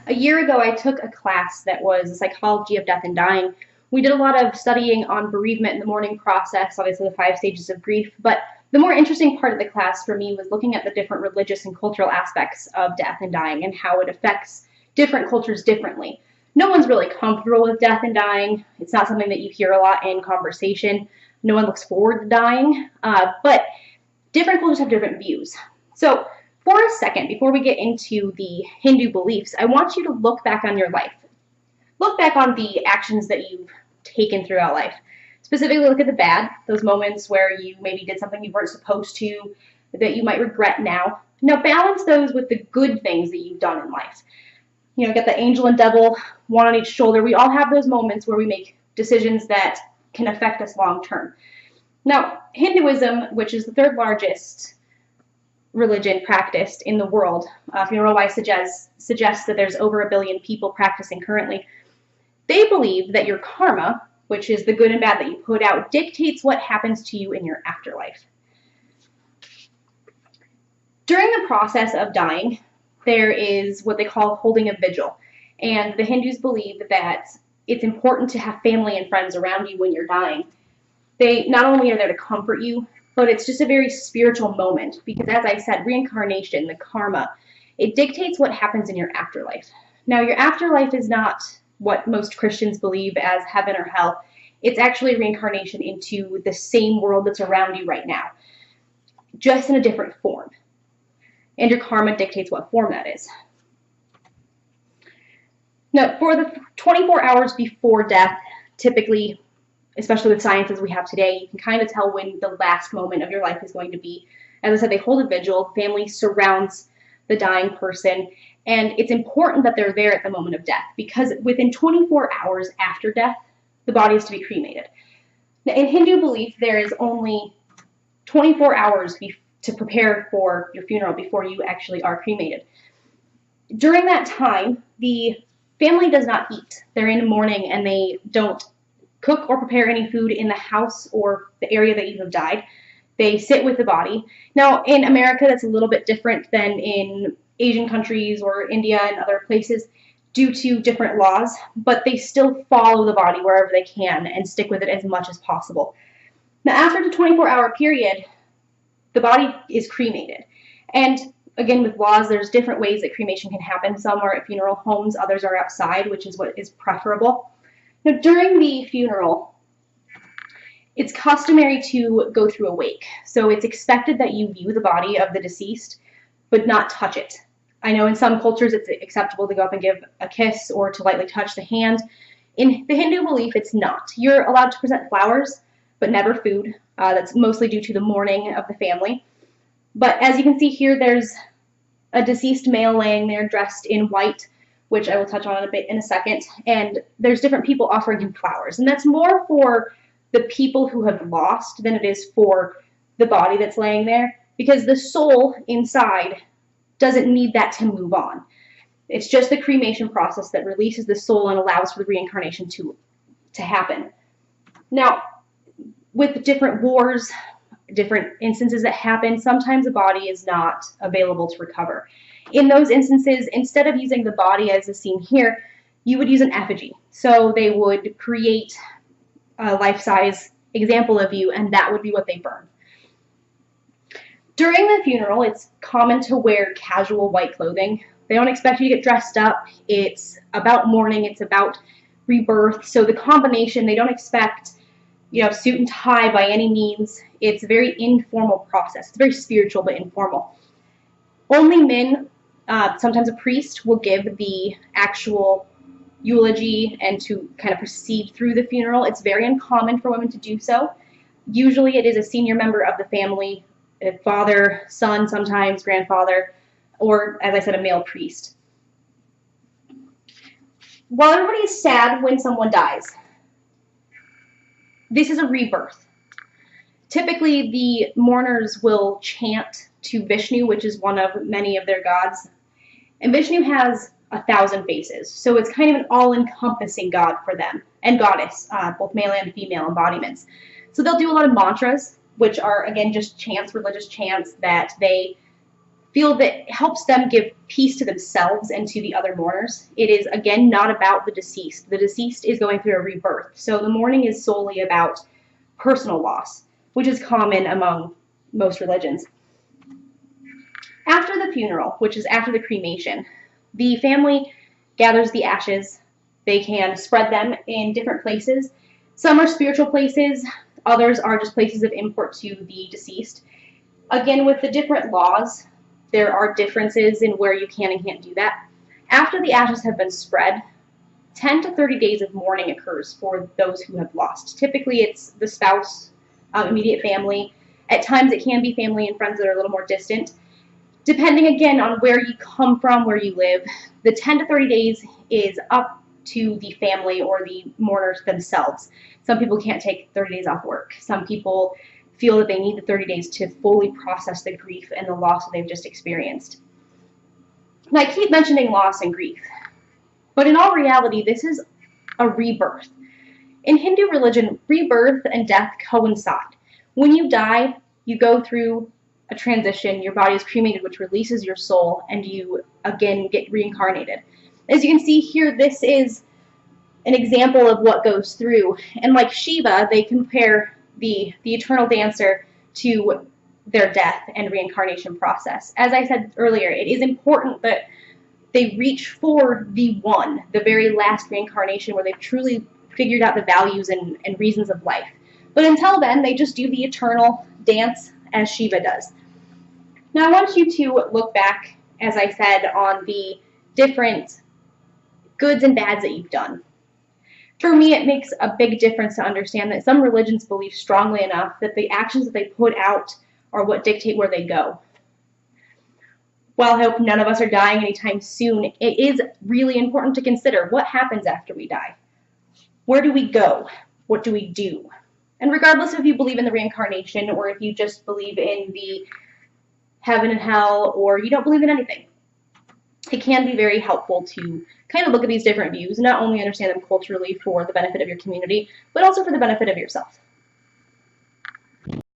A year ago, I took a class that was the psychology of death and dying. We did a lot of studying on bereavement and the mourning process, obviously the 5 stages of grief, but the more interesting part of the class for me was looking at the different religious and cultural aspects of death and dying and how it affects different cultures differently. No one's really comfortable with death and dying. It's not something that you hear a lot in conversation. No one looks forward to dying, but different cultures have different views. So for a second, before we get into the Hindu beliefs, I want you to look back on your life. Look back on the actions that you've taken throughout life. Specifically, look at the bad, those moments where you maybe did something you weren't supposed to, that you might regret now. Now balance those with the good things that you've done in life. You know, get the angel and devil, one on each shoulder. We all have those moments where we make decisions that can affect us long term. Now, Hinduism, which is the third largest religion practiced in the world, Funeral Wise suggests that there's over 1 billion people practicing currently. They believe that your karma, which is the good and bad that you put out, dictates what happens to you in your afterlife. During the process of dying, there is what they call holding a vigil. And the Hindus believe that it's important to have family and friends around you when you're dying. They not only are there to comfort you, but it's just a very spiritual moment because, as I said, reincarnation, the karma, it dictates what happens in your afterlife. Now, your afterlife is not what most Christians believe as heaven or hell. It's actually reincarnation into the same world that's around you right now, just in a different form. And your karma dictates what form that is. Now, for the 24 hours before death, typically, especially with science as we have today, you can kind of tell when the last moment of your life is going to be. As I said, they hold a vigil, family surrounds the dying person, and it's important that they're there at the moment of death because within 24 hours after death, the body is to be cremated. Now, in Hindu belief, there is only 24 hours to prepare for your funeral before you actually are cremated. During that time, the family does not eat. They're in mourning and they don't cook or prepare any food in the house or the area that you have died. They sit with the body. Now, in America, that's a little bit different than in Asian countries or India and other places due to different laws, but they still follow the body wherever they can and stick with it as much as possible. Now, after the 24-hour period, the body is cremated. And again, with laws, there's different ways that cremation can happen. Some are at funeral homes, others are outside, which is what is preferable. Now, during the funeral, it's customary to go through a wake. So it's expected that you view the body of the deceased, but not touch it. I know in some cultures it's acceptable to go up and give a kiss or to lightly touch the hand. In the Hindu belief, it's not. You're allowed to present flowers, but never food. That's mostly due to the mourning of the family. But as you can see here, there's a deceased male laying there dressed in white, which I will touch on a bit in a second, and there's different people offering him flowers. And that's more for the people who have lost than it is for the body that's laying there, because the soul inside doesn't need that to move on. It's just the cremation process that releases the soul and allows for the reincarnation to happen. Now, with different wars, different instances that happen, sometimes the body is not available to recover. In those instances, instead of using the body as is seen here, you would use an effigy. So they would create a life-size example of you, and that would be what they burn. During the funeral, it's common to wear casual white clothing. They don't expect you to get dressed up. It's about mourning. It's about rebirth. So the combination, they don't expect, suit and tie by any means. It's a very informal process. It's very spiritual but informal. Only men, sometimes a priest, will give the actual eulogy and to kind of proceed through the funeral. It's very uncommon for women to do so. Usually it is a senior member of the family, a father, son, sometimes grandfather, or, as I said, a male priest. While everybody is sad when someone dies, this is a rebirth. Typically, the mourners will chant to Vishnu, which is one of many of their gods. And Vishnu has 1,000 faces, so it's kind of an all-encompassing god for them, and goddess, both male and female embodiments. So they'll do a lot of mantras, which are, again, just chants, religious chants that they feel that helps them give peace to themselves and to the other mourners. It is, again, not about the deceased. The deceased is going through a rebirth. So the mourning is solely about personal loss, which is common among most religions. After the funeral, which is after the cremation, the family gathers the ashes. They can spread them in different places. Some are spiritual places, others are just places of import to the deceased. Again, with the different laws, there are differences in where you can and can't do that. After the ashes have been spread, 10 to 30 days of mourning occurs for those who have lost. Typically, it's the spouse, immediate family. At times, it can be family and friends that are a little more distant. Depending, again, on where you come from, where you live, the 10 to 30 days is up to the family or the mourners themselves. Some people can't take 30 days off work. Some people feel that they need the 30 days to fully process the grief and the loss that they've just experienced. And I keep mentioning loss and grief, but in all reality, this is a rebirth. In Hindu religion, rebirth and death coincide. When you die, you go through a transition, your body is cremated, which releases your soul, and you again get reincarnated. As you can see here, this is an example of what goes through. And like Shiva, they compare the eternal dancer to their death and reincarnation process. As I said earlier, it is important that they reach for the one, the very last reincarnation where they've truly figured out the values and reasons of life. But until then, they just do the eternal dance as Shiva does. Now I want you to look back, as I said, on the different goods and bads that you've done. For me, it makes a big difference to understand that some religions believe strongly enough that the actions that they put out are what dictate where they go. While I hope none of us are dying anytime soon, it is really important to consider what happens after we die. Where do we go? What do we do? And regardless if you believe in the reincarnation or if you just believe in the heaven and hell or you don't believe in anything, it can be very helpful to kind of look at these different views and not only understand them culturally for the benefit of your community, but also for the benefit of yourself.